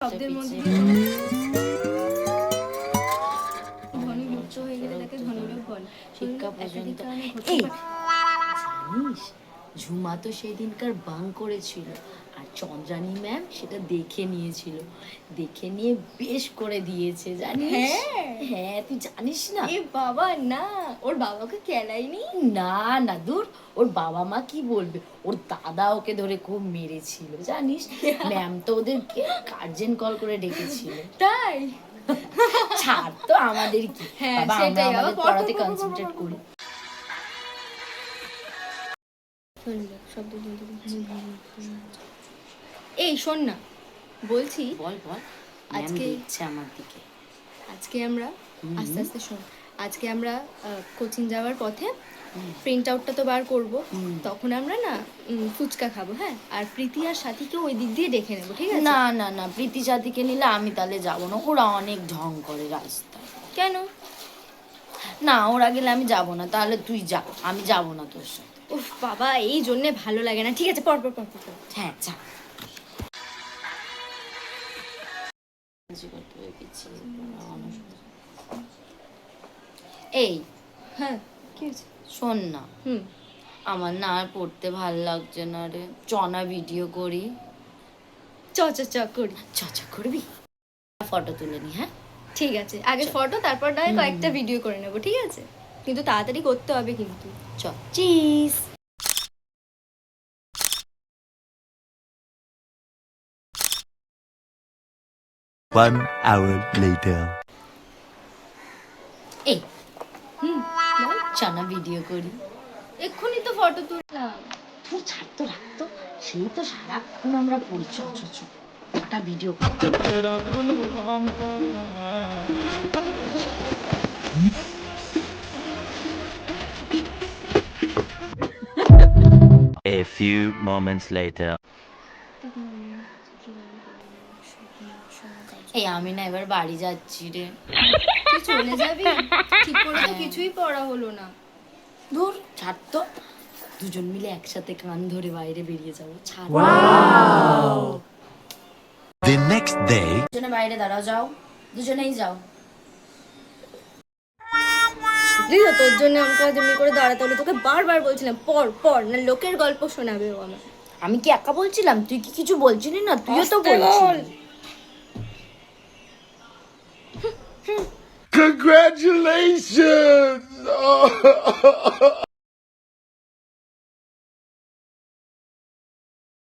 শব্দের মধ্যে ঘনীভূত হয়ে গেলে তাকে ঘনীভূত বল। শিক্ষা পর্যন্ত জানিস ঝুমা তো সেদিনকার বাং করেছিল আর চন্দ্রানী ম্যাম সেটা দেখে নিয়েছিল, দেখে নিয়ে বেশ করে দিয়েছে জানিস। হ্যাঁ তুই জানিস না? এ বাবা না, ওর বাবাকে কেলাইনি? না না দূর, ওর বাবা মা কি বলবে, ওর দাদা ওকে ধরে খুব মেরেছিল জানিস। ম্যাম তো ওদেরকে গার্জেন কল করে ডেকেছিল। তাই? ছাড় তো, আমাদের কি বাবা, আমরা আমাদের পড়াতে কনসেন্ট্রেট করি। এই শোন না, বলছি বল বল। আজকে দেখছে আমার দিকে। আজকে আমরা আস্তে আস্তে শোন, আজকে আমরা কোচিং যাওয়ার পথে প্রিন্ট আউটটা তো বার করব, তখন আমরা না ফুচকা খাবো, হ্যাঁ? আর প্রীতি আর সাথীকে ওই দিক দিয়ে দেখে নেবো, ঠিক আছে? না না না, প্রীতি সাথীকে নিলে আমি তাহলে যাবো না, ওরা অনেক ঢং করে রাস্তা। কেন? না, ওরা গেলে আমি যাবো না, তাহলে তুই যা, আমি যাবো না তোর সাথে। উফ বাবা, এই জন্যে ভালো লাগে না। ঠিক আছে, পর পর পর পর। হ্যাঁ যা। এই হ্যাঁ, কি হয়েছে? শোন না, আমার না আর পড়তে ভাল লাগছে না রে, চনা ভিডিও করি। চ চ চ করি। চ করবি? ফটো তুলে নি? হ্যাঁ ঠিক আছে, আগে ফটো, তারপর না হয় কয়েকটা ভিডিও করে নেবো, ঠিক আছে? কিন্তু তাড়াতাড়ি করতে হবে কিন্তু। চ। চিজ। One hour later. এই চনা ভিডিও করি। এক্ষুনি তো ফটো তুললাম। তুই ছাড় তো, রাখতো, সেই তো সারাক্ষণ আমরা পড়ছি। একটা ভিডিও করতে। A few moments later. এই আমি না এবার বাড়ি যাচ্ছি রে। তুই চলে যাবি? ঠিক করে তো কিছুই পড়া হলো না। দূর, ছাড় তো, দুজন মিলে একসাথে কান ধরে বাইরে বেরিয়ে যাবো। ছাড়। The next day. দুজনে বাইরে দাঁড়াও, যাও, দুজনেই যাও। বুঝলি তো, তোর জন্য আমাকে যেমনি করে দাঁড়াতে হলো, তোকে বারবার বলছিলাম পড় পড়, না লোকের গল্প শোনাবে ও আমার। আমি কি একা বলছিলাম? তুই কি কিছু বলছিলি না? তুইও তো বলছিলি। Congratulations!